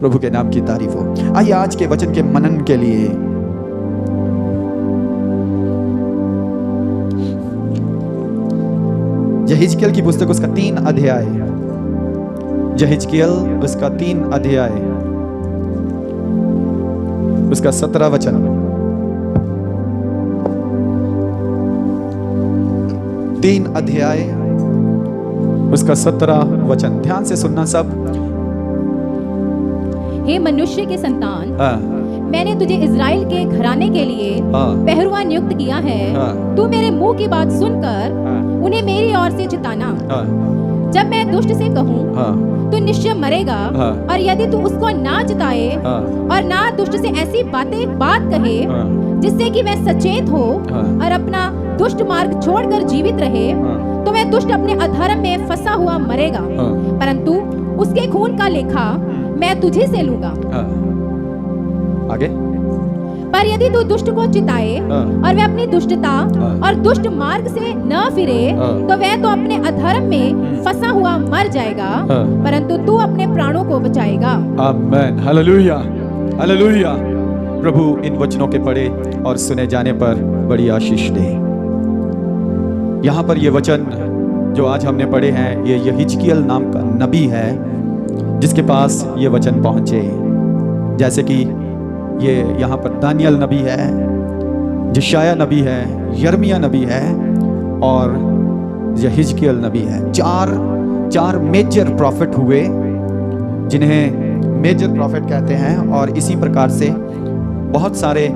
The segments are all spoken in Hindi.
प्रभु के नाम की तारीफ हो। आइए आज के वचन के मनन के लिए यहिजकेल की पुस्तक उसका 3 अध्याय, यहिजकेल उसका 3 अध्याय उसका 17 वचन। 3 अध्याय उसका 17 वचन, ध्यान से सुनना सब। हे मनुष्य के संतान, हाँ, मैंने तुझे इज़राइल के घराने के लिए हाँ, पहरुआ नियुक्त किया है। हाँ, तू मेरे मुंह की बात सुनकर हाँ, उन्हें मेरी ओर से चिताना। हाँ, जब मैं दुष्ट से कहूँ हाँ, तो निश्चय मरेगा, हाँ, और यदि तू उसको ना चिताए हाँ, और ना दुष्ट से ऐसी बात कहे हाँ, जिससे कि वह सचेत हो हाँ, और अपना दुष्ट मार्ग छोड़कर जीवित रहे, हाँ, तो वह दुष्ट अपने अधर्म में फंसा हुआ मरेगा, हाँ, परंतु उसके खून का लेखा मैं तुझे से लूंगा। हाँ। आगे। पर यदि तू दुष्ट को चिताए हाँ, और वह अपनी दुष्टता हाँ, और दुष्ट मार्ग से न फिरे, हाँ, तो वह तो अपने अधर्म में फंसा हुआ मर जाएगा, हाँ, परंतु तू अपने प्राणों को बचाएगा। आमेन, हालेलुया, हालेलुया। प्रभु इन वचनों के पढ़े और सुने जाने पर बड़ी आशीष दे। यहाँ पर ये वचन जो आज हमने पढ़े हैं, ये यहिजकेल नाम का नबी है जिसके पास ये वचन पहुंचे। जैसे कि ये यहाँ पर दानियल नबी है, यशाया नबी है, यिर्मयाह नबी है और यहिजकेल नबी है। चार मेजर प्रॉफिट हुए जिन्हें मेजर प्रॉफिट कहते हैं, और इसी प्रकार से बहुत सारे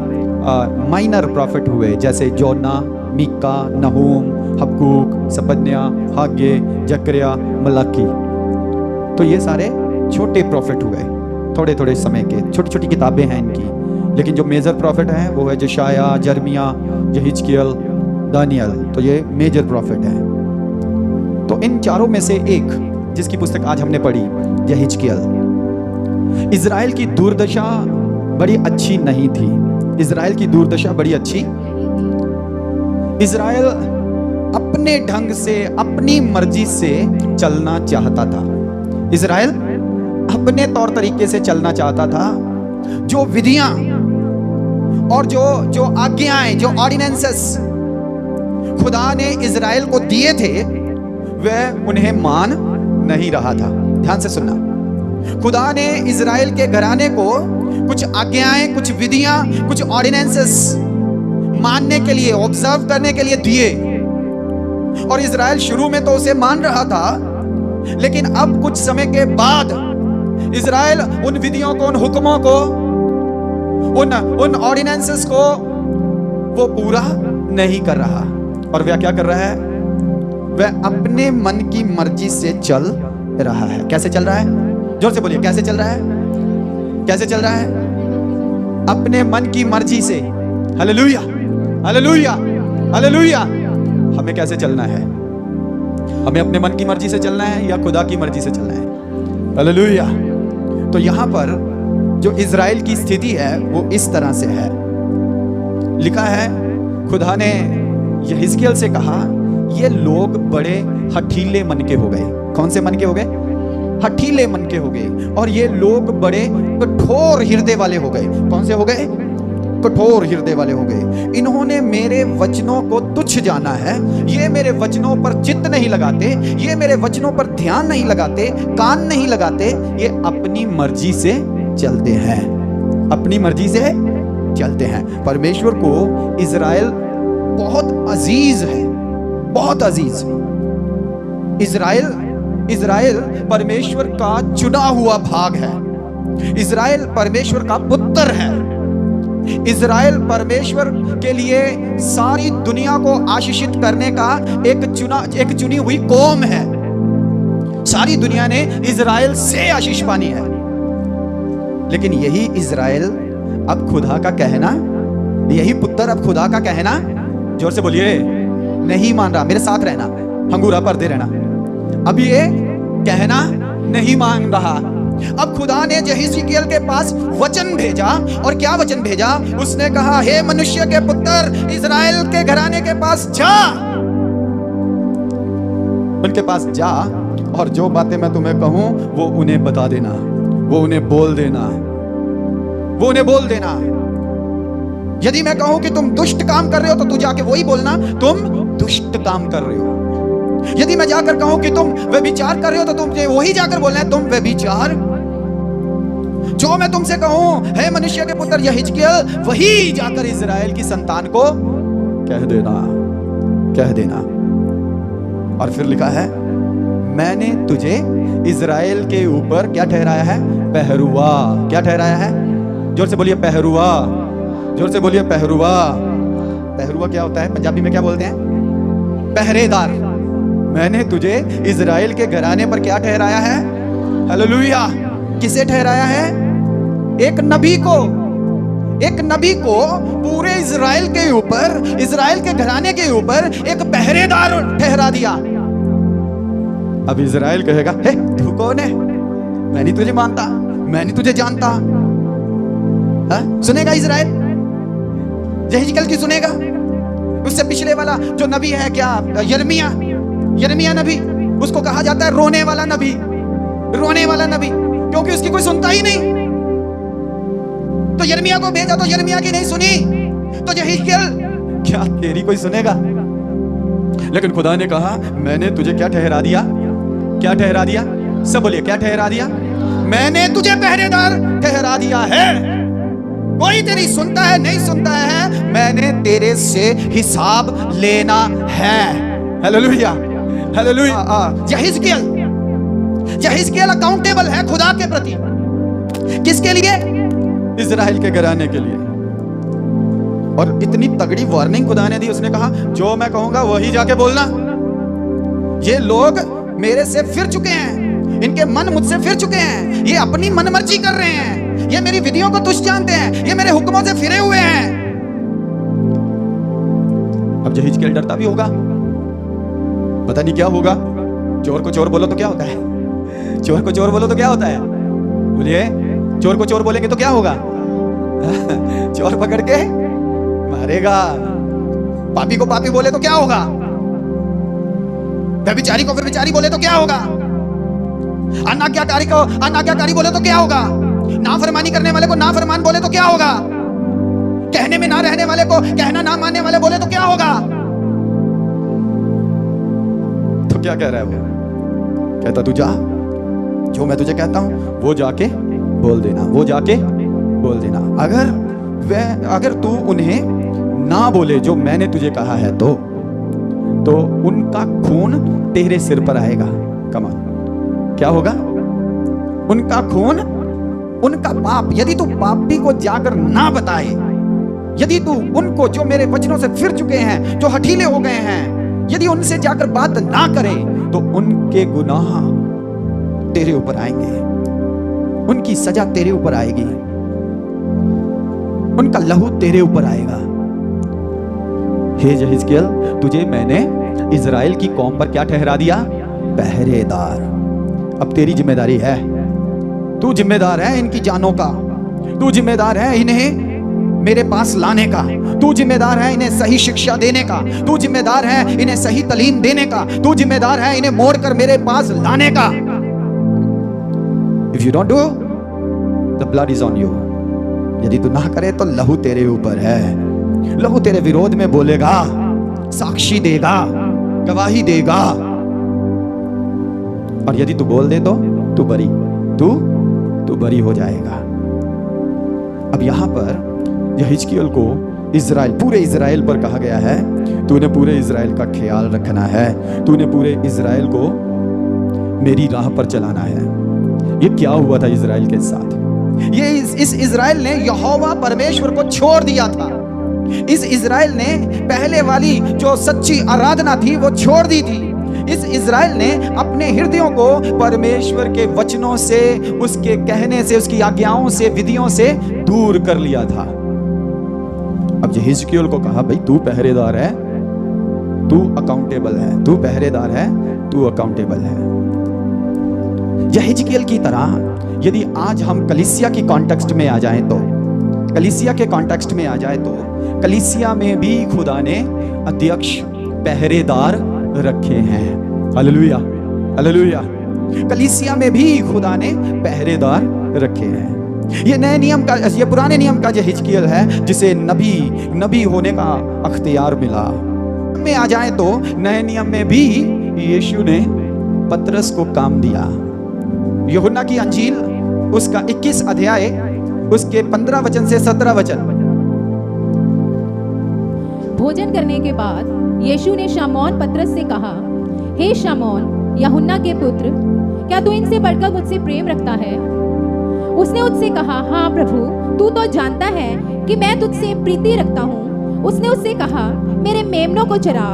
माइनर प्रॉफिट हुए, जैसे जोना, मीका, नहूम, हबक्कूक, सपन्या, हागे, जकरिया, मलाकी। तो ये सारे छोटे प्रॉफिट हुए, थोड़े थोड़े समय के, छोटी छोटी किताबें हैं इनकी। लेकिन जो मेजर प्रॉफिट है वो है यशाया, यिर्मयाह, यहिजकेल, दानियल। तो ये मेजर प्रॉफिट है। तो इन चारों में से एक जिसकी पुस्तक आज हमने पढ़ी, यहिजकेल। इज़राइल की दुर्दशा बड़ी अच्छी नहीं थी। इज़राइल की दुर्दशा बड़ी अच्छी। इज़राइल अपने ढंग से, अपनी मर्जी से चलना चाहता था। इज़राइल अपने तौर तरीके से चलना चाहता था। जो विधियां और जो आज्ञाएं, जो ऑर्डिनेंसेस खुदा ने इज़राइल को दिए थे, वह उन्हें मान नहीं रहा था। ध्यान से सुनना। खुदा ने इज़राइल के घराने को कुछ आज्ञाएं, कुछ विधियां, कुछ ऑर्डिनेंसेस मानने के लिए, ऑब्जर्व करने के लिए दिए, और इज़राइल शुरू में तो उसे मान रहा था, लेकिन अब कुछ समय के बाद इज़राइल उन विधियों को, उन हुक्मों को, उन ऑर्डिनेंसेस को वो पूरा नहीं कर रहा। और वह क्या कर रहा है? वह अपने मन की मर्जी से चल रहा है। कैसे चल रहा है? जोर से बोलिए, कैसे चल रहा है? कैसे चल रहा है? अपने मन की मर्जी से। Hallelujah, hallelujah, hallelujah. हमें कैसे चलना है? हमें अपने मन की मर्जी से चलना है या खुदा की मर्जी से चलना है? हालेलुया। तो यहां पर जो इज़राइल की स्थिति है वो इस तरह से है। लिखा है, खुदा ने यहिजकेल से कहा, ये लोग बड़े हठीले मन के हो गए। कौन से मन के हो गए? हठीले मन के हो गए। और ये लोग बड़े कठोर हृदय वाले हो गए। कौन से हो गए? कठोर हृदय वाले हो गए। इन्होंने मेरे वचनों को तुच्छ जाना है। ये मेरे वचनों पर चित्त नहीं लगाते, ये मेरे वचनों पर ध्यान नहीं लगाते, कान नहीं लगाते। ये अपनी मर्जी से चलते हैं, अपनी मर्जी से चलते हैं। परमेश्वर को इज़राइल बहुत अजीज है, बहुत अजीज। इज़राइल परमेश्वर का चुना हुआ भाग है। इज़राइल परमेश्वर का पुत्र है। इज़राइल परमेश्वर के लिए सारी दुनिया को आशीषित करने का एक चुनी हुई कौम है। सारी दुनिया ने इज़राइल से आशीष पानी है। लेकिन यही इज़राइल अब खुदा का कहना, यही पुत्र अब खुदा का कहना, जोर से बोलिए, नहीं मान रहा। मेरे साथ रहना, हंगूरा पर्दे रहना। अब ये कहना नहीं मान रहा। अब खुदा ने यहिजकेल के पास वचन भेजा, और क्या वचन भेजा? उसने कहा, हे मनुष्य के पुत्र, इज़राइल के घराने के पास जा, उनके पास जा, और जो बातें मैं तुम्हें कहूं वो उन्हें बता देना, वो उन्हें बोल देना, वो उन्हें बोल देना। यदि मैं कहूं कि तुम दुष्ट काम कर रहे हो तो तू जाके वही बोलना, तुम दुष्ट काम कर रहे हो। यदि मैं जाकर कहूं कि तुम व्यभिचार कर रहे हो तो तुम वही जाकर बोलना है, तुम व्यभिचार। जो मैं तुमसे कहूं, हे मनुष्य के पुत्र यहिजकेल, वही जाकर इजराइल की संतान को कह देना, कह देना। और फिर लिखा है, मैंने तुझे इजराइल के ऊपर क्या ठहराया है? पहरुआ। क्या ठहराया है? जोर से बोलिए पहरुआ, जोर से बोलिए पहरुआ। पहरुआ क्या होता है? पंजाबी में क्या बोलते हैं? पहरेदार। मैंने तुझे इजराइल के घराने पर क्या ठहराया है? हालेलुया। किसे ठहराया है? एक नबी को, एक नबी को पूरे इजराइल के ऊपर, इजराइल के घराने के ऊपर एक पहरेदार ठहरा दिया। अब इजराइल कहेगा, हे तू कौन है? मैं नहीं तुझे मानता, मैं नहीं तुझे जानता। हा? सुनेगा इजराइल? यहिजकेल की सुनेगा? उससे पिछले वाला जो नबी है क्या, यिर्मयाह, यिर्मयाह नबी, उसको कहा जाता है रोने वाला नबी, रोने वाला नबी, क्योंकि उसकी कोई सुनता ही नहीं। तो यिर्मयाह को भेजा तो यिर्मयाह की नहीं सुनी, तो यहिजकेल, क्या तेरी कोई सुनेगा? लेकिन खुदा ने कहा, मैंने तुझे क्या ठहरा दिया? क्या ठहरा दिया? सब बोलिए, क्या ठहरा दिया? मैंने तुझे पहरेदार ठहरा दिया है। कोई तेरी सुनता है नहीं सुनता है, मैंने तेरे से हिसाब लेना है। Hallelujah, hallelujah. यहिजकेल, यहिजकेल अकाउंटेबल है खुदा के प्रति। किसके लिए? इजराइल के घराने के लिए। और इतनी तगड़ी वार्निंग खुदा ने दी, उसने कहा जो मैं कहूंगा वही जाके बोलना। ये लोग मेरे से फिर चुके हैं, इनके मन मुझसे फिर चुके हैं, ये अपनी मनमर्जी कर रहे हैं, ये मेरी विधियों को तुच्छ जानते हैं, ये मेरे हुक्मों से फिरे हुए हैं। अब यहिजकेल डरता भी होगा, पता नहीं क्या होगा। चोर को चोर बोलो तो क्या होता है? चोर को चोर बोलो तो क्या होता है? बोलिए, चोर को चोर बोलेंगे तो क्या होगा? चोर पकड़ के मारेगा। पापी को पापी बोले तो क्या होगा? व्यभिचारी को व्यभिचारी बोले तो क्या होगा? अनाज्ञाकारी को अनाज्ञाकारी बोले तो क्या होगा? नाफरमानी करने वाले को नाफरमान बोले तो क्या होगा? कहने में ना रहने वाले को कहना ना मानने वाले बोले तो क्या होगा? तो क्या कह रहा है वो? कहता तू जा, जो मैं तुझे कहता हूं वो जाके बोल देना, वो जाके बोल देना। अगर तू उन्हें ना बोले जो मैंने तुझे कहा है तो उनका खून तेरे सिर पर आएगा। कमाल, क्या होगा? उनका खून, उनका पाप। यदि तू पापी को जाकर ना बताए, यदि तू उनको जो मेरे वचनों से फिर चुके हैं, जो हठीले हो गए हैं, यदि उनसे जाकर बात ना करे तो उनके गुनाह तेरे ऊपर आएंगे, उनकी सजा तेरे ऊपर आएगी, उनका लहू तेरे ऊपर आएगा। हे यहिजकेल, तुझे मैंने इजराइल की कौम पर क्या ठहरा दिया? पहरेदार। अब तेरी जिम्मेदारी है, तू जिम्मेदार है इनकी जानों का, तू जिम्मेदार है इन्हें मेरे पास लाने का, तू जिम्मेदार है इन्हें सही शिक्षा देने का, तू जिम्मेदार है इन्हें सही तालीम देने का, तू जिम्मेदार है इन्हें मोड़कर मेरे पास लाने का। If you don't do, the blood is on you. यदि तू ना करे तो लहू तेरे ऊपर है, लहू तेरे विरोध में बोलेगा, साक्षी देगा, गवाही देगा। और यदि तू बोल दे तो तू बरी हो जाएगा। अब यहां पर यहिजकेल को इजराइल, पूरे इजराइल पर कहा गया है, तूने पूरे इजराइल का ख्याल रखना है, तूने पूरे इजराइल को मेरी राह पर चलाना है। ये क्या हुआ था इजराइल के साथ? ये इस इजराइल ने यहोवा परमेश्वर को छोड़ दिया था। इस इजराइल ने पहले वाली जो सच्ची आराधना थी वो छोड़ दी थी। इस इजराइल ने अपने हृदयों को परमेश्वर के वचनों से, उसके कहने से, उसकी आज्ञाओं से, विधियों से दूर कर लिया था। अब यहिजकेल को कहा, भाई तू पहरेदार है, तू अकाउंटेबल है, तू पहरेदार है, तू अकाउंटेबल है। यहिजकेल की तरह यदि आज हम कलीसिया की कॉन्टेक्स्ट में आ जाएं तो, कलीसिया के कॉन्टेक्स्ट में आ जाए तो कलीसिया में भी खुदा ने अध्यक्ष, पहरेदार रखे हैं। Hallelujah, hallelujah. कलीसिया में भी खुदा ने पहरेदार रखे हैं। ये नए नियम का, ये पुराने नियम का जो हिजकिय्याह है, जिसे नबी होने का अख्तियार मिला, में आ जाए तो नए नियम में भी यीशु ने पतरस को काम दिया। यूहन्ना की अंजील उसका 21 अध्याय उसके 15 वचन से 17 वचन। भोजन करने के बाद यीशु ने शमौन पतरस से कहा, हे शमौन, यूहन्ना के पुत्र, क्या तू इनसे बढ़कर मुझसे प्रेम रखता है? उसने उससे कहा, हाँ प्रभु, तू तो जानता है कि मैं तुझसे प्रीति रखता हूँ। उसने उससे कहा, मेरे मेमनों को चरा।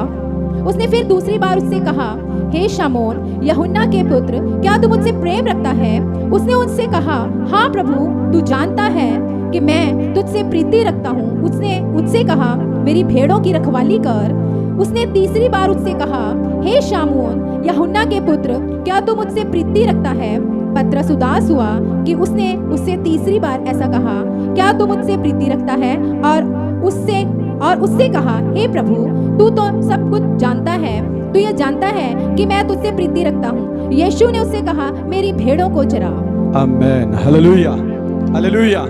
उसने फिर दूसरी बार उससे कहा, हे शमौन, यूहन्ना के पुत्र, क्या तू मुझसे प्रेम रखता है? उसने उससे कहा, हाँ प्रभु, तू जानता है कि मैं तुझसे प्रीति रखता हूँ। उसने उससे कहा, मेरी भेड़ों की रखवाली कर। उसने तीसरी बार उससे कहा, हे शमौन, यूहन्ना के पुत्र, क्या तू मुझसे प्रीति रखता है? पतरस उदास हुआ कि उसने उससे तीसरी बार ऐसा कहा, क्या तू मुझसे प्रीति रखता है? और उससे कहा, हे प्रभु, तू तो सब कुछ जानता है, तू यह जानता है कि मैं तुझसे प्रीति रखता हूँ। यीशु ने उससे कहा, मेरी भेड़ों को चरा। आमीन, हालेलुया, हालेलुया।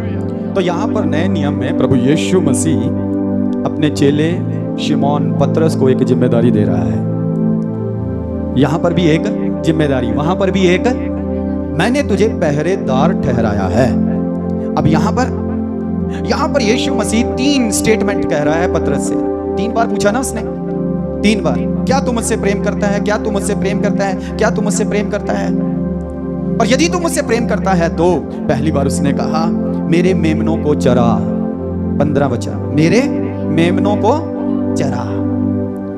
तो यहाँ पर नए नियम में प्रभु यीशु मसीह अपने चेले शिमोन पतरस को एक जिम्मेदारी दे रहा है। यहाँ पर भी एक जिम्मेदारी, वहां पर भी एक, मैंने तुझे पहरेदार ठहराया है। अब यहाँ पर यीशु मसीह 3 स्टेटमेंट कह रहा है पतरस से। 3 बार पूछा ना उसने, 3 बार, क्या तू मुझसे प्रेम करता है? क्या तू मुझसे प्रेम करता है? क्या तू मुझसे प्रेम करता है? और यदि तू मुझसे प्रेम करता है तो पहली बार उसने कहा, मेरे मेमनों को चरा। 15 वचन, मेरे मेमनों को चरा।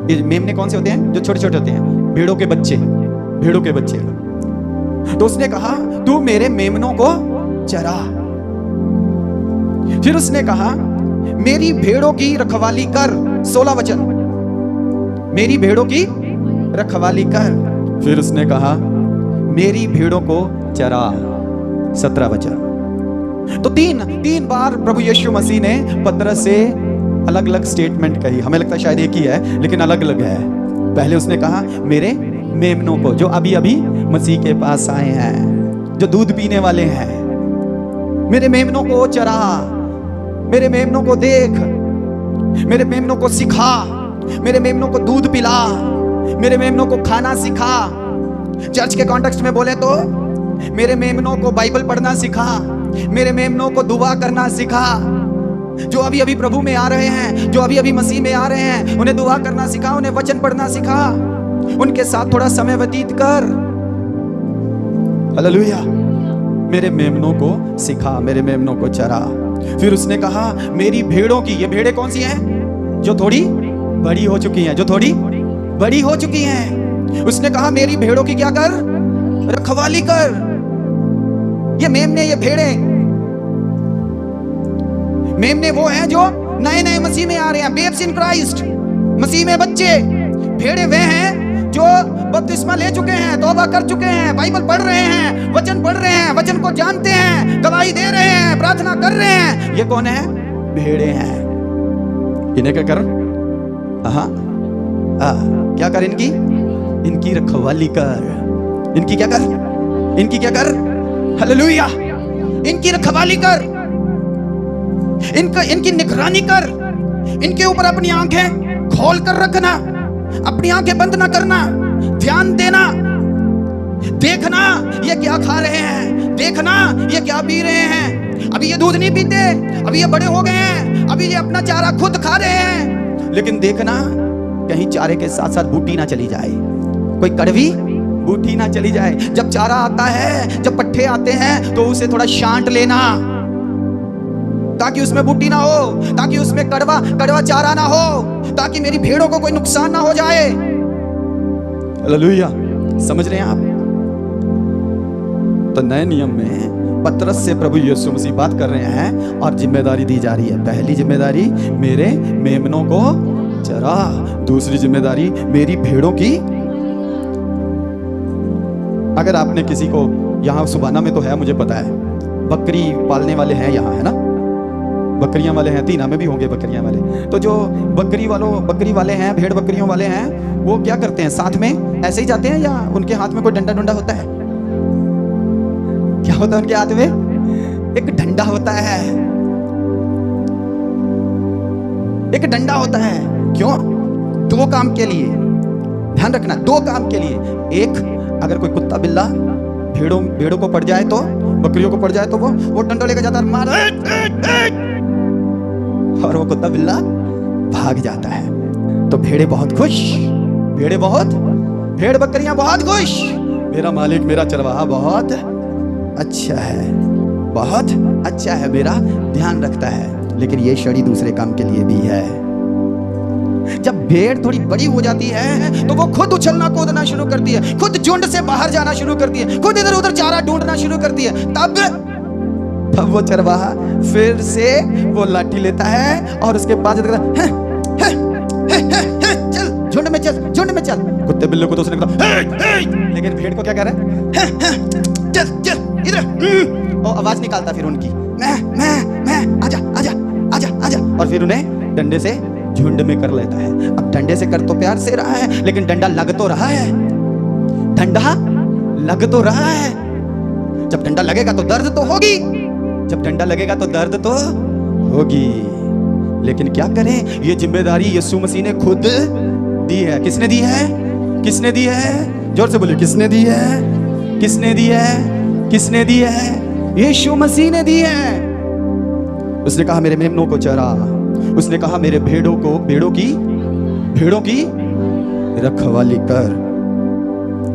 ये मेमने कौन से होते हैं? जो छोटे छोटे होते हैं, भेड़ों के बच्चे, भेड़ों के बच्चे। तो उसने कहा, तू मेरे मेमनों को चरा। फिर उसने कहा, मेरी भेड़ों की रखवाली कर। 16 वचन, मेरी भेड़ों की रखवाली कर। फिर उसने कहा, मेरी भेड़ों को चरा। 17 वचन। तो तीन बार प्रभु यीशु मसीह ने पतरस से अलग अलग स्टेटमेंट कही। हमें लगता है शायद एक ही है, लेकिन अलग अलग है। पहले उसने कहा, मेरे मेमनों को, जो अभी अभी मसीह के पास आए हैं, जो दूध पीने वाले हैं, मेरे मेमनों को चरा, मेरे मेमनों को देख, मेरे मेमनों को सिखा, मेरे मेमनों को दूध पिला, मेरे मेमनों को खाना सिखा। चर्च के कॉन्टेक्स्ट में बोले तो मेरे मेमनों को बाइबल पढ़ना सिखा, मेरे मेमनों को दुआ करना सिखा। जो अभी अभी प्रभु में आ रहे हैं, जो अभी अभी मसीह में आ रहे हैं, उन्हें दुआ करना सिखा, उन्हें वचन पढ़ना सिखा, उनके साथ थोड़ा समय व्यतीत कर। हालेलुया। मेरे मेमनों को सिखा, मेरे मेमनों को चरा। फिर उसने कहा, मेरी भेड़ों की, ये भेड़ें कौन सी हैं? जो थोड़ी बड़ी हो चुकी हैं, जो थोड़ी बड़ी हो चुकी हैं। उसने कहा, मेरी भेड़ों की क्या कर? रखवाली कर। ये मेमने, ये भेड़े, मेमने वो हैं जो नए नए मसीह में आ रहे हैं, बेब्स इन क्राइस्ट, मसीह में बच्चे। भेड़े वे हैं जो बपतिस्मा ले चुके हैं, तौबा कर चुके हैं, बाइबल पढ़ रहे हैं, वचन पढ़ रहे हैं, वचन को जानते हैं, गवाही दे रहे हैं, प्रार्थना कर रहे हैं। ये कौन है? भेड़े हैं। इन्हें क्या कर? क्या कर? इनकी रखवाली कर। इनकी क्या कर? इनकी क्या कर? हालेलुया। इनकी रखवाली कर, इनकी निगरानी कर, इनके ऊपर अपनी आंखें खोल कर रखना, अपनी आंखें बंद ना करना, ध्यान देना, देखना ये क्या खा रहे हैं, देखना ये क्या पी रहे हैं। अभी ये दूध नहीं पीते, अभी ये बड़े हो गए हैं, अभी ये अपना चारा खुद खा रहे हैं, लेकिन देखना कहीं चारे के साथ साथ बूटी ना चली जाए, कोई कड़वी बूटी ना चली जाए। जब चारा आता है, जब पट्ठे आते हैं, तो उसे थोड़ा शांत लेना, ताकि उसमें बूटी ना हो, ताकि उसमें कड़वा चारा ना हो, ताकि मेरी भेड़ों को कोई नुकसान ना हो जाए। हालेलुया। समझ रहे हैं आप? तो नए नियम में पतरस से प्रभु यीशु मसीह बात कर रहे हैं और जिम्मेदारी दी जा रही है। पहली जिम्मेदारी, मेरे मेमनों को चरा। दूसरी जिम्मेदारी, मेरी भेड़ों की। अगर आपने किसी को, यहाँ सुबाना में तो है, मुझे पता है, बकरी पालने वाले हैं यहाँ, है ना? बकरियां वाले हैं, तीना में भी होंगे बकरियां वाले। तो जो बकरी वाले हैं, भेड़ बकरियों वाले हैं, वो क्या करते हैं? साथ में ऐसे ही जाते हैं या उनके हाथ में कोई डंडा होता है? क्या होता है उनके हाथ में? एक डंडा होता है, एक डंडा होता है। क्यों? दो काम के लिए, ध्यान रखना, दो काम के लिए। एक, अगर कोई कुत्ता बिल्ला भेड़ों को पड़ जाए, तो बकरियों को पड़ जाए, तो वो डंडा लेकर जाता है, मार, और वो कुत्ता बिल्ला भाग जाता है। तो भेड़ बकरियां बहुत खुश, मेरा मालिक, मेरा चरवाहा बहुत अच्छा है, बहुत अच्छा है, मेरा ध्यान रखता है। लेकिन ये छड़ी दूसरे काम के लिए भी है। जब भेड़ थोड़ी बड़ी हो जाती है तो वो खुद उछलना कूदना शुरू करती है, खुद झुंड से बाहर जाना शुरू करती है, खुद इधर उधर चारा ढूंढना शुरू करती है। तब वो चरवाहा फिर से वो लाठी लेता है और उसके पास चल, झुंड में चल। कुत्ते बिल्ले को तो उसने कहा, लेकिन भेड़ को क्या कह रहा है? चल इधर, और आवाज निकालता फिर उनकी, मैं आजा, और फिर उन्हें डंडे से झुंड में कर लेता है। अब डंडे से कर तो प्यार से रहा है, लेकिन डंडा लग तो रहा है, डंडा लग तो रहा है। जब डंडा लगेगा तो दर्द तो होगी, जब डंडा लगेगा तो दर्द तो होगी। लेकिन क्या करें, ये जिम्मेदारी यीशु मसीह ने खुद दी है। किसने दी है? किसने दी है? जोर से बोलिए, किसने दी है? किसने दी है? किसने दी है? यीशु मसीह ने दी है। उसने कहा मेरे मेमनों को चरा, उसने कहा मेरे भेड़ों की रखवाली कर।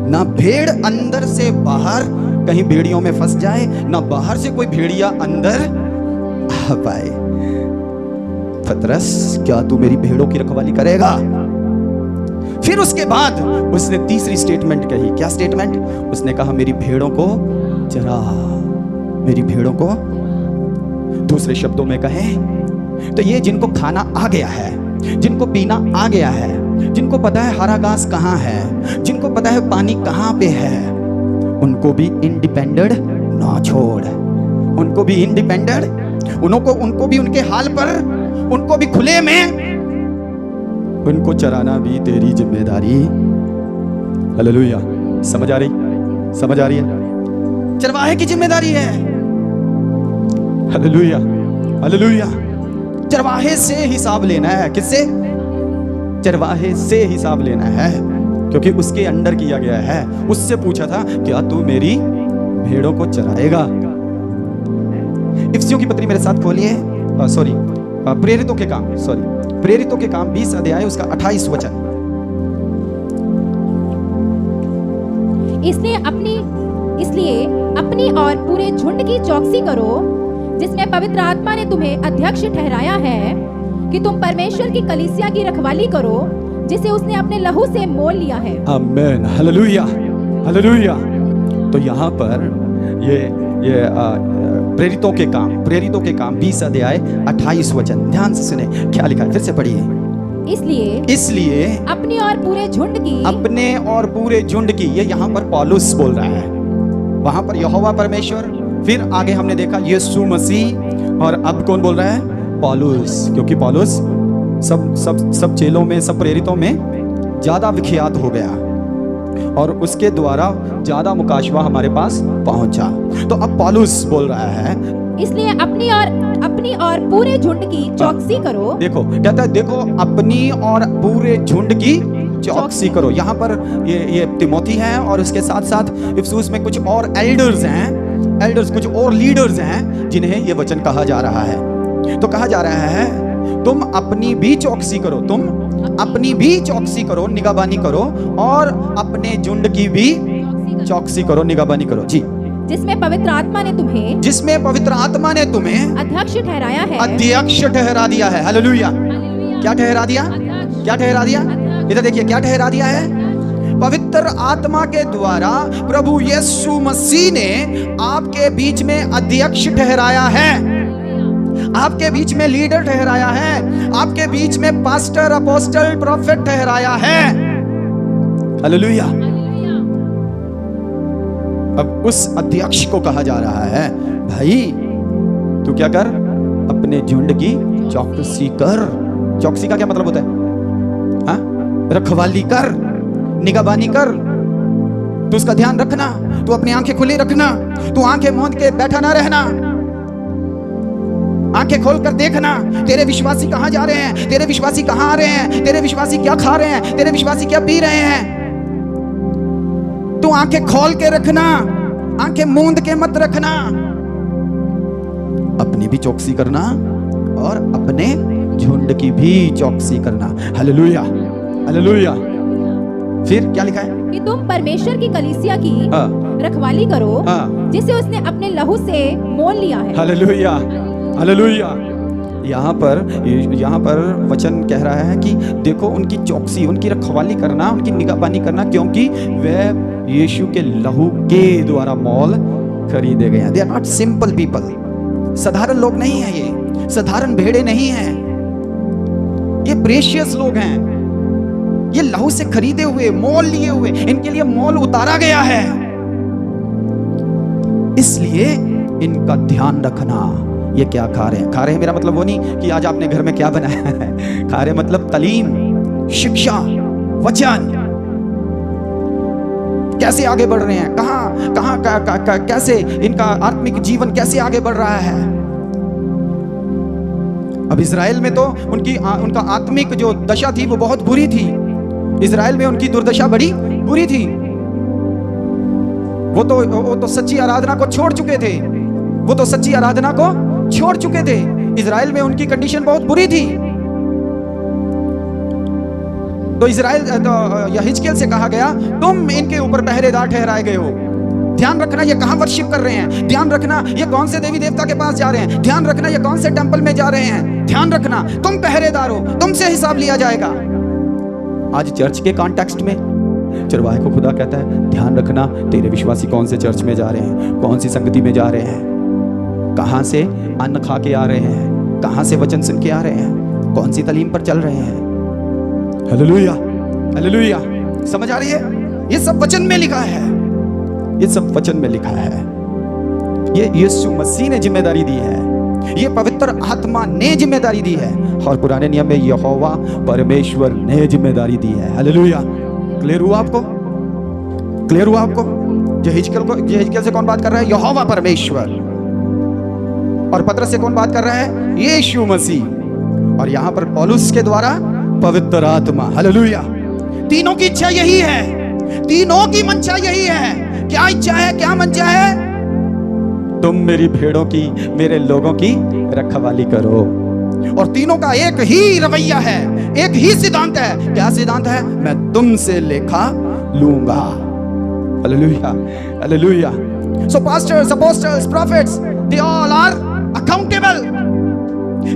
ना भेड़ अंदर से बाहर कहीं भेड़ियों में फंस जाए, ना बाहर से कोई भेड़िया अंदर आ पाए। पतरस, क्या तू मेरी भेड़ों की रखवाली करेगा? फिर उसके बाद उसने तीसरी स्टेटमेंट कही। क्या स्टेटमेंट? उसने कहा मेरी भेड़ों को चरा, मेरी भेड़ों को। दूसरे शब्दों में कहें तो ये जिनको खाना आ गया है, जिनको पीना आ गया है, जिनको पता है हरा घास कहाँ है, जिनको पता है पानी कहाँ पे है, उनको भी इंडिपेंडेंट ना छोड़, उनको भी इंडिपेंडेंट, उनको भी उनके हाल पर, उनको भी खुले में, उनको चराना भी तेरी जिम्मेदारी। हालेलुया। समझ आ रही है? चरवाहे की जिम्मेदारी है। Hallelujah, hallelujah. चरवाहे से हिसाब लेना है। किससे? चरवाहे से हिसाब लेना है, क्योंकि उसके अंडर किया गया है। उससे पूछा था क्या तू मेरी भेड़ों को चराएगा? इफिसियों की पत्री मेरे साथ खोलिए। प्रेरितों के काम 20 अध्याय उसका 28 वचन। इसलिए अपनी और पूरे झुंड की चौकसी करो, जिसमें पवित्र आत्मा ने तुम्हें अध्यक्ष ठहराया है, कि तुम परमेश्वर की कलीसिया की रखवाली करो, जिसे उसने अपने लहू से मोल लिया है। आमीन, हालेलुया, हालेलुया। तो यहाँ पर ये प्रेरितों के काम 20 अध्याय 28 वचन, ध्यान से सुने क्या लिखा है, फिर से पढ़िए। इसलिए अपने और पूरे झुंड की, ये यहाँ पर पौलुस बोल रहा है, वहां पर यहोवा परमेश्वर, फिर आगे हमने देखा यीशु मसीह, और अब कौन बोल रहा है? पौलुस। क्योंकि पौलुस सब चेलों में, सब प्रेरितों में ज्यादा विख्यात हो गया और उसके द्वारा ज्यादा मुकाशवा हमारे पास पहुंचा। तो अब पौलुस बोल रहा है, इसलिए अपनी और पूरे झुंड की चौकसी करो। देखो कहता है, देखो अपनी और पूरे झुंड की चौकसी करो। यहाँ पर ये तिमोथी है, और उसके साथ साथ इफिसुस में कुछ और एल्डर्स, कुछ और लीडर्स हैं जिन्हें ये वचन कहा जा रहा है। तो कहा जा रहा है तुम अपनी भी चौकसी करो, निगाहबानी करो, और अपने झुंड की भी चौकसी करो, निगाहबानी करो। जी। जिसमें पवित्र आत्मा ने तुम्हें अध्यक्ष ठहरा दिया है। हालेलुया। क्या ठहरा दिया? इधर देखिए, क्या ठहरा दिया है? पवित्र आत्मा के द्वारा प्रभु यीशु मसीह ने आपके बीच में अध्यक्ष ठहराया है, आपके बीच में लीडर ठहराया है, आपके बीच में पास्टर, अपोस्टल, प्रोफेट ठहराया है। हालेलुया। अब उस अध्यक्ष को कहा जा रहा है, भाई तू क्या कर? अपने झुंड की चौकसी कर। चौकसी का क्या मतलब होता है? रखवाली कर, निगाहबानी कर, तू उसका ध्यान रखना, तू अपनी आंखें खुली रखना, तू आंखें मूंद के बैठा ना रहना। आंखें खोलकर देखना, तेरे विश्वासी कहां जा रहे हैं, तेरे विश्वासी कहां आ रहे हैं, तेरे विश्वासी क्या खा रहे हैं, तेरे विश्वासी क्या पी रहे हैं। तू आंखें खोल के रखना, आंखें मूंद के मत रखना। अपनी भी चौकसी करना और अपने झुंड की भी चौकसी करना। Hallelujah, hallelujah. फिर क्या लिखा है कि तुम परमेश्वर की कलीसिया की हाँ। रखवाली करो, हाँ। जिसे उसने अपने लहू से मोल लिया है। Hallelujah, hallelujah. यहाँ पर वचन कह रहा है कि देखो उनकी चौकसी, उनकी रखवाली करना, उनकी निगाहबानी करना, क्योंकि वे यीशु के लहू के द्वारा मोल खरीदे गए हैं। They are not simple people. साधारण लोग नहीं है, ये साधारण भेड़े नहीं हैं, ये प्रेशियस लोग हैं। ये लहू से खरीदे हुए, मोल लिए हुए, इनके लिए मोल उतारा गया है। इसलिए इनका ध्यान रखना। ये क्या खा रहे हैं? खा रहे हैं मेरा मतलब वो नहीं कि आज आपने घर में क्या बनाया है। खा रहे मतलब तालीम, शिक्षा, वचन। कैसे आगे बढ़ रहे हैं, कहां कैसे इनका आत्मिक जीवन कैसे आगे बढ़ रहा है। अब इजराइल में तो उनका आत्मिक जो दशा थी वो बहुत बुरी थी। इजराइल में उनकी दुर्दशा बड़ी बुरी थी। वो तो सच्ची आराधना को छोड़ चुके थे। वो तो सच्ची आराधना को छोड़ चुके थे। इजराइल में उनकी कंडीशन बहुत बुरी थी। तो हिजकिय्याह से कहा गया, तुम इनके ऊपर पहरेदार ठहराए गए हो। ध्यान रखना ये कहां वर्शिप कर रहे हैं, ध्यान रखना ये कौन से देवी देवता के पास जा रहे हैं, ध्यान रखना ये कौन से टेंपल में जा रहे हैं, ध्यान रखना तुम पहरेदार हो, तुमसे हिसाब लिया जाएगा। आज चर्च के कॉन्टेक्स्ट में चरवाहे को खुदा कहता है, ध्यान रखना तेरे विश्वासी कौन से चर्च में जा रहे हैं, कौन सी संगति में जा रहे हैं, कहां से अन्न खा के आ रहे हैं, कहां से वचन सुन के आ रहे हैं, कौन सी तालीम पर चल रहे हैं। Hallelujah, hallelujah. समझ आ रही है? ये सब वचन में लिखा है, ये सब वचन में लिखा है। ये यीशु मसीह ने जिम्मेदारी दी है, ये पवित्र आत्मा ने जिम्मेदारी दी है, और पुराने नियम में यहोवा परमेश्वर ने जिम्मेदारी दी है। हालेलुया। क्लियर हुआ आपको? क्लियर हुआ आपको? हिजकिय्याह से कौन बात कर रहा है? यहोवा परमेश्वर। और पतरस से कौन बात कर रहा है? यीशु मसीह। और यहां पर पौलुस के द्वारा पवित्र आत्मा। हालेलुया। तीनों की इच्छा यही है, तीनों की मंशा यही है। क्या इच्छा है, क्या मंशा है? तुम मेरी भेड़ों की, मेरे लोगों की रखवाली करो। और तीनों का एक ही रवैया है, एक ही सिद्धांत है। क्या सिद्धांत है? मैं तुमसे लेखा लूंगा। Hallelujah, hallelujah. So pastors, apostles, prophets, they all are accountable.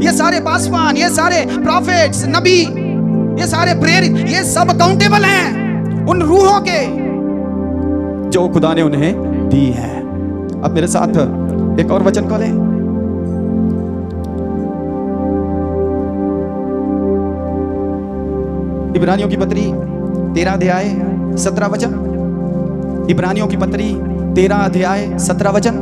ये सारे पासवान, ये सारे प्रॉफिट्स, नबी, ये सारे प्रेरित, ये सब अकाउंटेबल हैं उन रूहों के जो खुदा ने उन्हें दी है। अब मेरे साथ एक और वचन खोलें। इब्रानियों की पत्री 13 अध्याय 17 वचन। इब्रानियों की पत्री 13 अध्याय 17 वचन।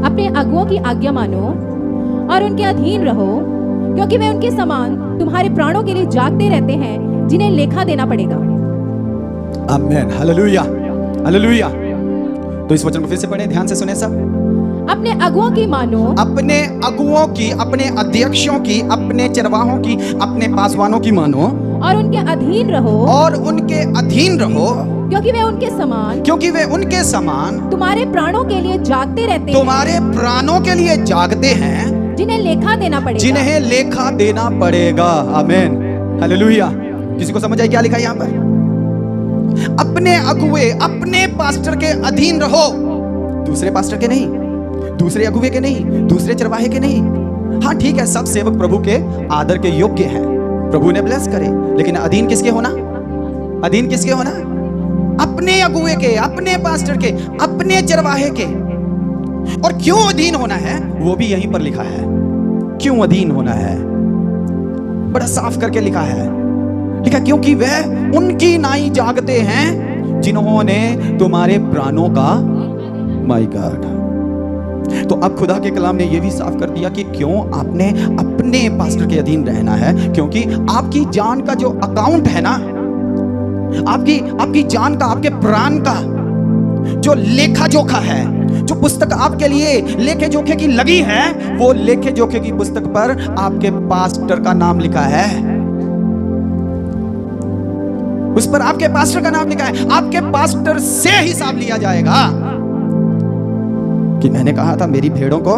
अपने अगुओं की आज्ञा मानो और उनके अधीन रहो, क्योंकि वे उनके समान तुम्हारे प्राणों के लिए जागते रहते हैं, जिन्हें लेखा देना पड़ेगा। आमीन। Hallelujah, hallelujah. तो इस वचन को फिर से पढ़ें, ध्यान से सुने सब। अपने अगुओं की मानो, अपने अगुओं की, अपने अध्यक्षों की, अपने चरवाहों की, अपने पासवानों की मानो और उनके अधीन रहो, और उनके अधीन रहो, क्योंकि वे उनके समान, क्योंकि वे उनके समान तुम्हारे प्राणों के लिए जागते रहते हैं, तुम्हारे प्राणों के लिए जागते हैं, जिन्हें लेखा देना पड़ेगा। जिन्हें लेखा देना पड़ेगा। आमीन, हालेलुया। किसी को समझ आई क्या लिखा है यहाँ पर? अपने अगुए, अपने पास्टर के अधीन रहो, दूसरे पास्टर के नहीं, दूसरे अगुए के नहीं, दूसरे चरवाहे के नहीं। हाँ ठीक है, सब सेवक प्रभु के आदर के योग्य हैं, प्रभु ने ब्लेस करे, लेकिन अधीन किसके होना? अधीन किसके होना? अपने अगुए के, अपने पास्टर के, अपने चरवाहे के। और क्यों अधीन होना है वो भी यहीं पर लिखा है। क्यों अधीन होना है बड़ा साफ करके लिखा है। लिखा क्योंकि वह उनकी नाई जागते हैं जिन्होंने तुम्हारे प्राणों का, माय गॉड। तो अब खुदा के कलाम ने यह भी साफ कर दिया कि क्यों आपने अपने पास्टर के अधीन रहना है, क्योंकि आपकी जान का जो अकाउंट है ना, आपकी जान का, आपके प्राण का जो लेखा जोखा है, जो पुस्तक आपके लिए लेखे जोखे की लगी है, वो लेखे जोखे की पुस्तक पर आपके पास्टर का नाम लिखा है। उस पर आपके पास्टर का नाम लिखा है। आपके पास्टर से हिसाब लिया जाएगा कि मैंने कहा था मेरी भेड़ों को,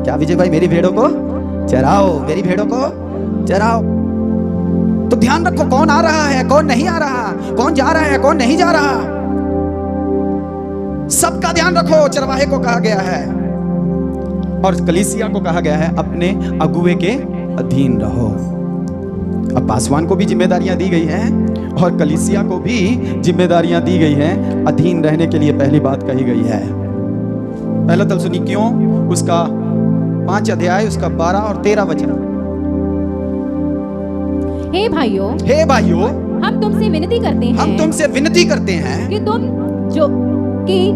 क्या विजय भाई, मेरी भेड़ों को चराओ, मेरी भेड़ों को चराओ। तो ध्यान रखो कौन आ रहा है, कौन नहीं आ रहा, कौन जा रहा है, कौन नहीं जा रहा, सबका ध्यान रखो। चरवाहे को कहा गया है और कलीसिया को कहा गया है अपने अगुवे के अधीन रहो। अब पासवान को भी जिम्मेदारियां दी गई हैं और कलीसिया को भी जिम्मेदारियां दी गई हैं अधीन रहने के लिए। पहली बात कही गई है, पहला थिस्सलुनीकियों उसका 5 अध्याय उसका 12 और 13 वचन। हे भाइयों, हम तुमसे विनती करते हैं, हम तुमसे विनती करते हैं कि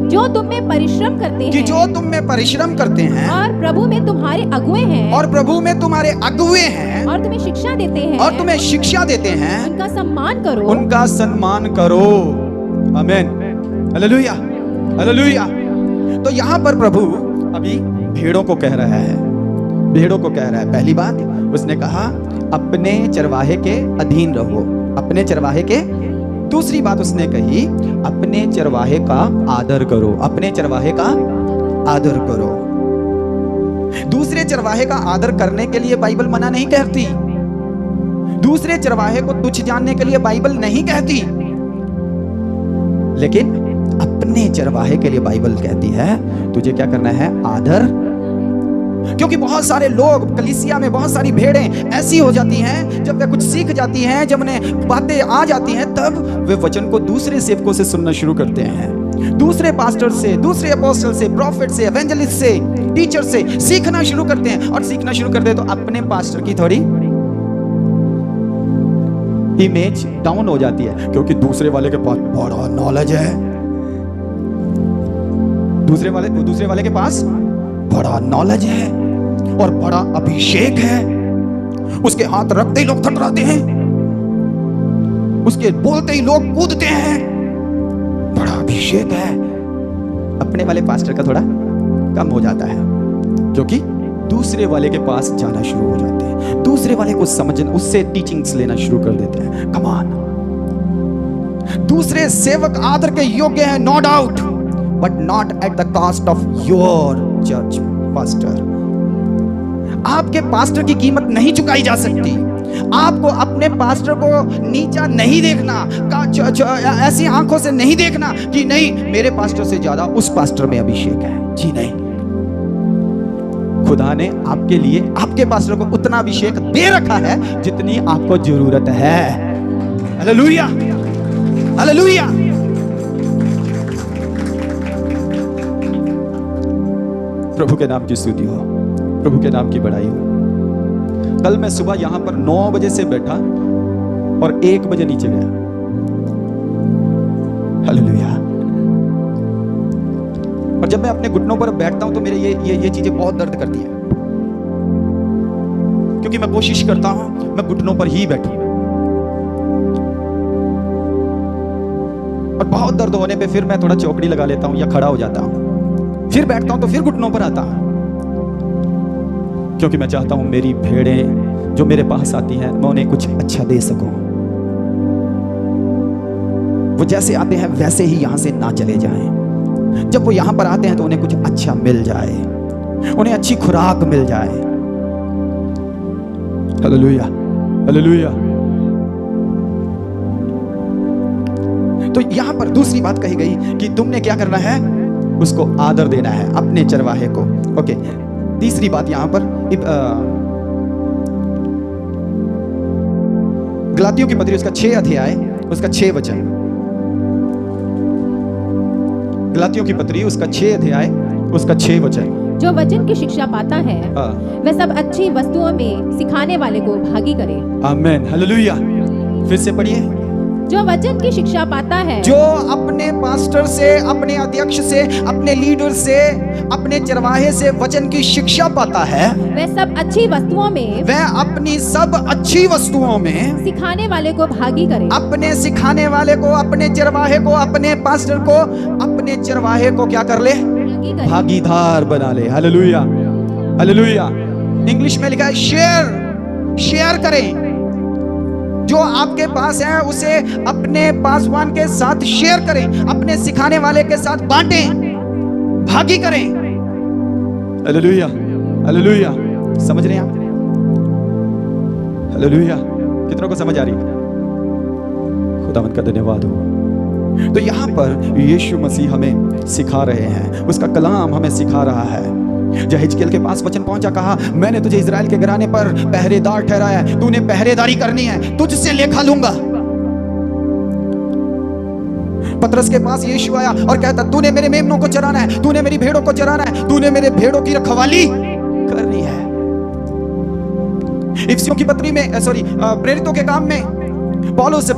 जो तुम में परिश्रम करते हैं, कि जो तुम में परिश्रम करते हैं और प्रभु में तुम्हारे अगुवे हैं, और प्रभु में तुम्हारे अगुवे हैं, और तुम्हें शिक्षा देते हैं, और तुम्हें शिक्षा देते हैं, उनका सम्मान करो, उनका सम्मान करो। आमीन, हालेलुया, हालेलुया। तो यहाँ पर प्रभु अभी भेड़ों को कह रहा है, भेड़ों को कह रहा है। पहली बात उसने कहा अपने चरवाहे के अधीन रहो, अपने चरवाहे के। दूसरी बात उसने कही अपने चरवाहे का आदर करो, अपने चरवाहे का आदर करो। दूसरे चरवाहे का आदर करने के लिए बाइबल मना नहीं कहती, दूसरे चरवाहे को तुच्छ जानने के लिए बाइबल नहीं कहती, लेकिन अपने चरवाहे के लिए बाइबल कहती है तुझे क्या करना है, आदर। क्योंकि बहुत सारे लोग कलीसिया में, बहुत सारी भेड़ें ऐसी हो जाती हैं, जब वे कुछ सीख जाती हैं, जब उन्हें बातें आ जाती हैं, तब वे वचन को दूसरे सेवकों से सुनना शुरू करते हैं, दूसरे पास्टर से, दूसरे अपोस्टल से, प्रॉफिट से, एवेंजलिस्ट से, टीचर से सीखना शुरू करते हैं। और सीखना शुरू करते हैं तो अपने पास्टर की थोड़ी इमेज डाउन हो जाती है, क्योंकि दूसरे वाले के पास बड़ा नॉलेज है, दूसरे वाले के पास बड़ा नॉलेज है और बड़ा अभिषेक है, उसके हाथ रखते ही लोग थर्राते हैं, उसके बोलते ही लोग कूदते हैं, बड़ा अभिषेक है। अपने वाले पास्टर का थोड़ा कम हो जाता है, क्योंकि दूसरे वाले के पास जाना शुरू हो जाते हैं, दूसरे वाले को समझना, उससे टीचिंग्स लेना शुरू कर देते हैं। कम ऑन, दूसरे सेवक आदर के योग्य है, no doubt, but not at the cost of your church pastor. आपके पास्टर की कीमत नहीं चुकाई जा सकती। आपको अपने पास्टर को नीचा नहीं देखना, ऐसी आंखों से नहीं देखना कि नहीं मेरे पास्टर से ज्यादा उस पास्टर में अभिषेक है। जी नहीं, खुदा ने आपके लिए आपके पास्टर को उतना अभिषेक दे रखा है जितनी आपको जरूरत है। Hallelujah, hallelujah. प्रभु के नाम की स्तुति हो, प्रभु के नाम की बड़ाई हो। कल मैं सुबह यहां पर 9 बजे से बैठा और 1 बजे नीचे गया। हालेलुया। और जब मैं अपने घुटनों पर बैठता हूं तो मेरे ये चीजें बहुत दर्द करती हैं, क्योंकि मैं कोशिश करता हूं मैं घुटनों पर ही बैठूं, और बहुत दर्द होने पे फिर मैं थोड़ा चौकड़ी लगा लेता हूं या खड़ा हो जाता हूं, फिर बैठता हूं तो फिर घुटनों पर आता हूं, क्योंकि मैं चाहता हूं मेरी भेड़ें जो मेरे पास आती हैं मैं उन्हें कुछ अच्छा दे सकूं। वो जैसे आते हैं वैसे ही यहां से ना चले जाएं। जब वो यहां पर आते हैं तो उन्हें कुछ अच्छा मिल जाए, उन्हें अच्छी खुराक मिल जाए। Hallelujah, hallelujah. तो यहां पर दूसरी बात कही गई कि तुमने क्या करना है, उसको आदर देना है, अपने चरवाहे को। ओके, तीसरी बात यहां पर गलातियों की पत्री उसका 6 अध्याय उसका 6 वचन। गलातियों की पत्री उसका 6 अध्याय उसका 6 वचन। जो वचन की शिक्षा पाता है वह सब अच्छी वस्तुओं में सिखाने वाले को भागी करे। आमीन, हालेलुया। फिर से पढ़िए। जो वचन की शिक्षा पाता है, जो अपने पास्टर से, अपने अध्यक्ष से, अपने लीडर से, अपने चरवाहे से वचन की शिक्षा पाता है, वह सब अच्छी वस्तुओं में, वह अपनी सब अच्छी वस्तुओं में सिखाने वाले को भागी करे। अपने सिखाने वाले को, अपने चरवाहे को, अपने पास्टर को, अपने चरवाहे को क्या कर ले? भागी करे। भागीदार बना ले। Hallelujah, hallelujah. इंग्लिश में लिखा है शेयर, शेयर करें। जो आपके पास है उसे अपने पासवान के साथ शेयर करें, अपने सिखाने वाले के साथ बांटें, भागी करें। Hallelujah, hallelujah. समझ रहे हैं आप? हालेलुया। कितनों को समझ आ रही है? खुदावंद का धन्यवाद हो। तो यहां पर यीशु मसीह हमें सिखा रहे हैं, उसका कलाम हमें सिखा रहा है। जब हिजकिय्याह के पास वचन पहुंचा, कहा मैंने तुझे इजराइल के घराने पर पहरेदार ठहराया है, तूने पहरेदारी करनी है, तुझसे लेखा लूंगा। पतरस के पास यीशु आया और कहता तूने मेरे मेमनों को चराना है, तूने मेरी भेड़ों को चराना है, तूने मेरे भेड़ों की रखवाली करनी है। इफिसियों की पत्री में, प्रेरितों के काम में पौलुस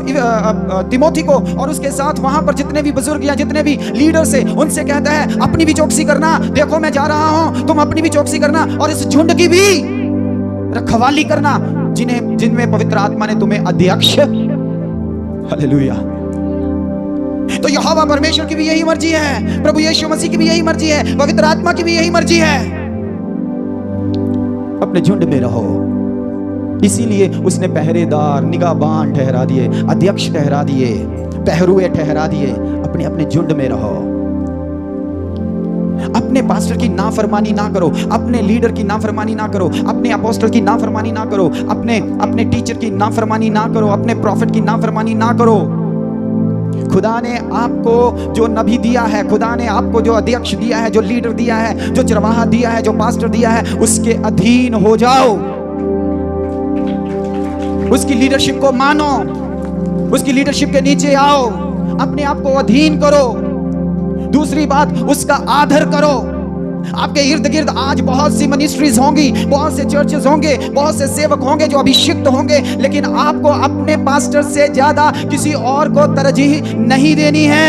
तिमोथी को और उसके साथ वहां पर जितने भी बुजुर्ग या जितने भी लीडर से, उनसे कहता है अपनी भी चौकसी करना, देखो मैं जा रहा हूं, तुम अपनी भी चौकसी करना और इस झुंड की भी रखवाली करना जिनमें पवित्र आत्मा ने तुम्हें अध्यक्ष। हालेलुया। तो यहोवा परमेश्वर की भी यही मर्जी है, प्रभु यीशु मसीह की भी यही मर्जी है, पवित्र आत्मा की भी यही मर्जी है, अपने झुंड में रहो। इसीलिए उसने पहरेदार, निगाहबान ठहरा दिए, अध्यक्ष ठहरा दिए, पहरुए ठहरा दिए। अपने अपने झुंड में रहो। अपने पास्टर की नाफरमानी ना करो, अपने लीडर की नाफरमानी ना करो, अपने अपोस्टल की नाफरमानी ना करो, अपने टीचर की नाफरमानी ना करो, अपने प्रॉफिट की नाफरमानी ना करो। खुदा ने आपको जो नबी दिया है, खुदा ने आपको जो अध्यक्ष दिया है, जो लीडर दिया है, जो चरवाहा दिया है, जो पास्टर दिया है, उसके अधीन हो जाओ। उसकी लीडरशिप को मानो, उसकी लीडरशिप के नीचे आओ, अपने आप को अधीन करो। दूसरी बात, उसका आदर करो। आपके इर्द गिर्द आज बहुत सी मिनिस्ट्रीज होंगी, बहुत से चर्चेस होंगे, बहुत से सेवक होंगे जो अभिषिक्त होंगे, लेकिन आपको अपने पास्टर से ज्यादा किसी और को तरजीह नहीं देनी है।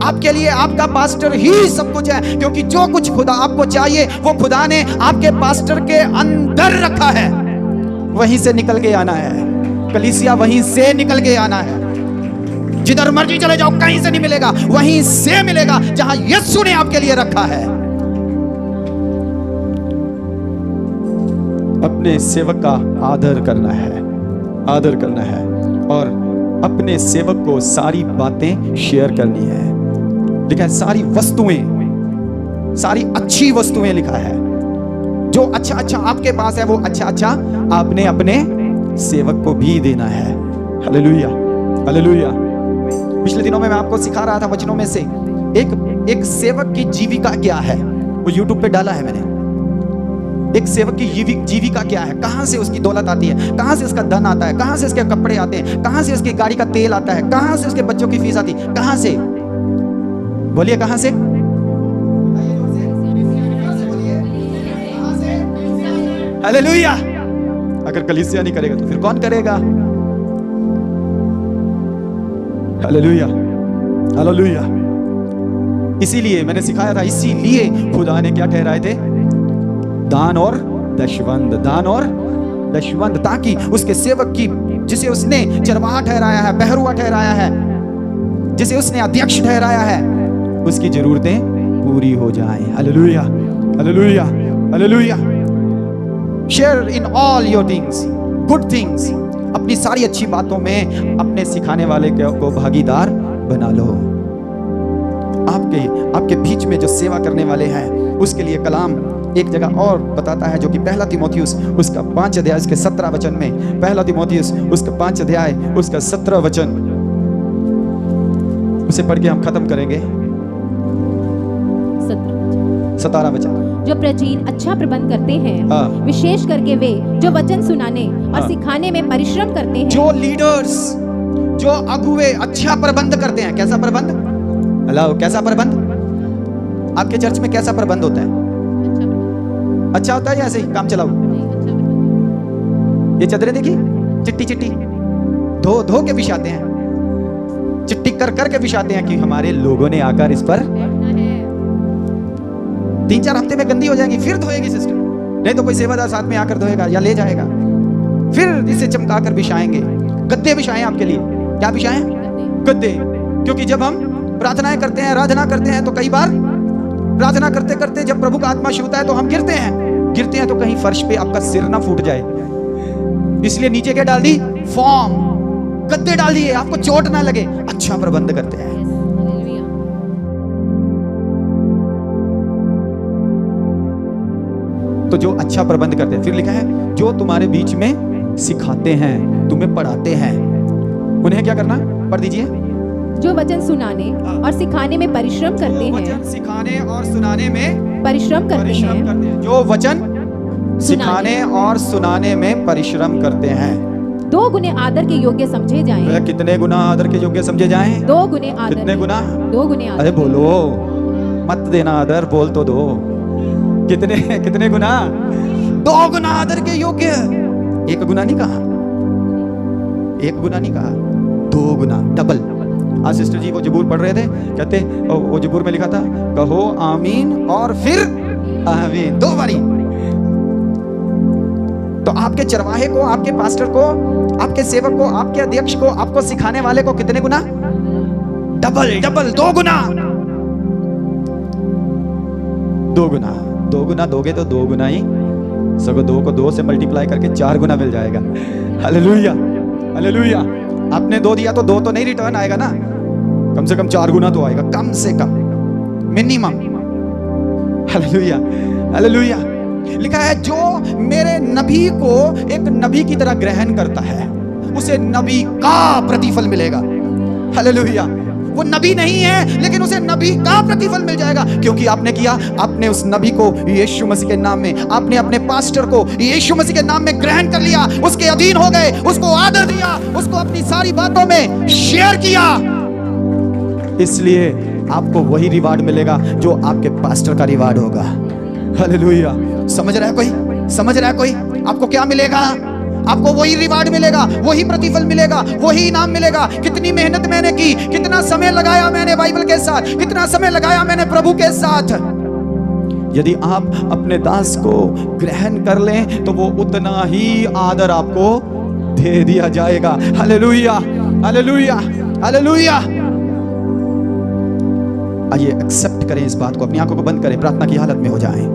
आपके लिए आपका पास्टर ही सब कुछ है, क्योंकि जो कुछ खुदा आपको चाहिए वो खुदा ने आपके पास्टर के अंदर रखा है। वहीं से निकल के आना है, कलीसिया वहीं से निकल के आना है। जिधर मर्जी चले जाओ, कहीं से नहीं मिलेगा, वहीं से मिलेगा जहां यीशु ने आपके लिए रखा है। अपने सेवक का आदर करना है, आदर करना है, और अपने सेवक को सारी बातें शेयर करनी है। लिखा है सारी वस्तुएं, सारी अच्छी वस्तुएं लिखा है। जो अच्छा अच्छा आपके पास है वो अच्छा अच्छा आपने अपने सेवक को भी देना है। Hallelujah, hallelujah. पिछले दिनों में मैं आपको सिखा रहा था वचनों में से एक सेवक की जीविका क्या है, वो YouTube पे डाला है मैंने। एक सेवक की जीविका क्या है, कहां से उसकी दौलत आती है, कहां से उसका धन आता है, कहां से उसके कपड़े आते हैं, कहां से उसकी गाड़ी का तेल आता है, कहां से उसके बच्चों की फीस आती है, कहां से? बोलिए कहां से? हालेलुया। अगर कलीसिया नहीं करेगा तो फिर कौन करेगा? Hallelujah, hallelujah. इसीलिए मैंने सिखाया था, इसीलिए खुदा ने क्या ठहराए थे? दान और दशवंध, दान और दशवंध, ताकि उसके सेवक की, जिसे उसने चरवाहा ठहराया है, पहरुआ ठहराया है, जिसे उसने अध्यक्ष ठहराया है, उसकी जरूरतें पूरी हो जाएं। Hallelujah, hallelujah, hallelujah. Share in all your things, good things. अपनी सारी अच्छी बातों में अपने सिखाने वाले को भागीदार बना लो। आपके बीच में जो सेवा करने वाले हैं, उसके लिए कलाम एक जगह और बताता है, जो कि पहला तीमुथियुस उसका 5 अध्याय उसके 17 वचन में, पहला तीमुथियुस उसका 5 अध्याय उसका 17 वचन, उसे पढ़ के हम खत्म करेंगे। 17 वचन। जो प्राचीन अच्छा प्रबंध करते हैं, विशेष करके वे जो वचन सुनाने और सिखाने में परिश्रम करते हैं। जो लीडर्स, जो अगुवे अच्छा प्रबंध करते हैं। कैसा प्रबंध? हेलो, कैसा प्रबंध? आपके चर्च में कैसा प्रबंध होता है? अच्छा होता है या ऐसे ही काम चलाओ? ये चादरें देखी, चिट्टी चिट्टी धो धो के बिछाते हैं, चिट्ठी कर करके बिछाते हैं कि हमारे लोगों ने आकर इस पर 3-4 हफ्ते में गंदी हो जाएगी, फिर धोएगी सिस्टर, नहीं तो कोई सेवादार साथ में आकर धोएगा या ले जाएगा, फिर इसे चमका कर बिछाएंगे। गद्दे बिछाएं आपके लिए। क्या बिछाएं? गद्दे। क्योंकि जब हम प्रार्थनाएं करते हैं, आराधना करते हैं, तो कई बार प्रार्थना करते करते जब प्रभु का आत्मा छूता है तो हम गिरते हैं तो कहीं फर्श पे आपका सिर ना फूट जाए, इसलिए नीचे क्या डाल दी? फॉर्म, गद्दे डाल दिए, आपको चोट ना लगे। अच्छा प्रबंध करते हैं। तो जो अच्छा प्रबंध करते हैं, फिर लिखा है जो तुम्हारे बीच में सिखाते हैं, तुम्हें पढ़ाते हैं, उन्हें क्या करना? पढ़ दीजिए। जो वचन सुनाने और सिखाने में परिश्रम करते हैं, वचन सिखाने और सुनाने में परिश्रम करते हैं, जो वचन सिखाने और सुनाने में परिश्रम करते हैं, 2 गुने आदर के योग्य समझे जाएं। कितने गुना आदर के योग्य समझे जाएं? 2 गुने आदर। कितने गुना? 2 गुने आदर। अरे बोलो, मत देना आदर, बोल तो दो। कितने गुना? 2 गुना आदर के योग्य। 1 गुना नहीं कहा, 1 गुना नहीं कहा, 2 गुना, डबल। आज सिस्टर जी वो जबूर पढ़ रहे थे, कहते वो जबूर में लिखा था, कहो आमीन और फिर आमीन, 2 बारी। तो आपके चरवाहे को, आपके पास्टर को, आपके सेवक को, आपके अध्यक्ष को, आपको सिखाने वाले को कितने गुना? डबल, 2 गुना। 2 गुना, 2 गुना दोगे तो 2 गुना ही, सगो 2 को 2 से मल्टीप्लाई करके 4 गुना मिल जाएगा। Hallelujah, hallelujah. आपने 2 दिया तो 2 तो नहीं रिटर्न आएगा ना, कम से कम 4 गुना तो आएगा, कम से कम, मिनिमम। Hallelujah, hallelujah. लिखा है जो मेरे नबी को एक नबी की तरह ग्रहण करता है, उसे नबी का प्रतिफल मिलेगा। हालेलुया। वो नबी नहीं है लेकिन उसे नबी का प्रतिफल मिल जाएगा, क्योंकि आपने किया, आपने उस नबी को यीशु मसीह के नाम में, आपने अपने पास्टर को यीशु मसीह के नाम में ग्रहण कर लिया, उसके अधीन हो गए, उसको आदर दिया, उसको अपनी सारी बातों में शेयर किया, इसलिए आपको वही रिवार्ड मिलेगा जो आपके पास्टर का रिवार्ड होगा। हालेलुया। समझ रहा है कोई? समझ रहा है कोई? आपको क्या मिलेगा? आपको वही रिवार्ड मिलेगा, वही प्रतिफल मिलेगा, वही इनाम मिलेगा। कितनी मेहनत मैंने की, कितना समय लगाया मैंने बाइबल के साथ, कितना समय लगाया मैंने प्रभु के साथ। यदि आप अपने दास को ग्रहण कर लें तो वो उतना ही आदर आपको दे दिया जाएगा। Hallelujah, hallelujah, hallelujah. आइए एक्सेप्ट करें इस बात को, अपनी आंखों को बंद करें, प्रार्थना की हालत में हो जाएं।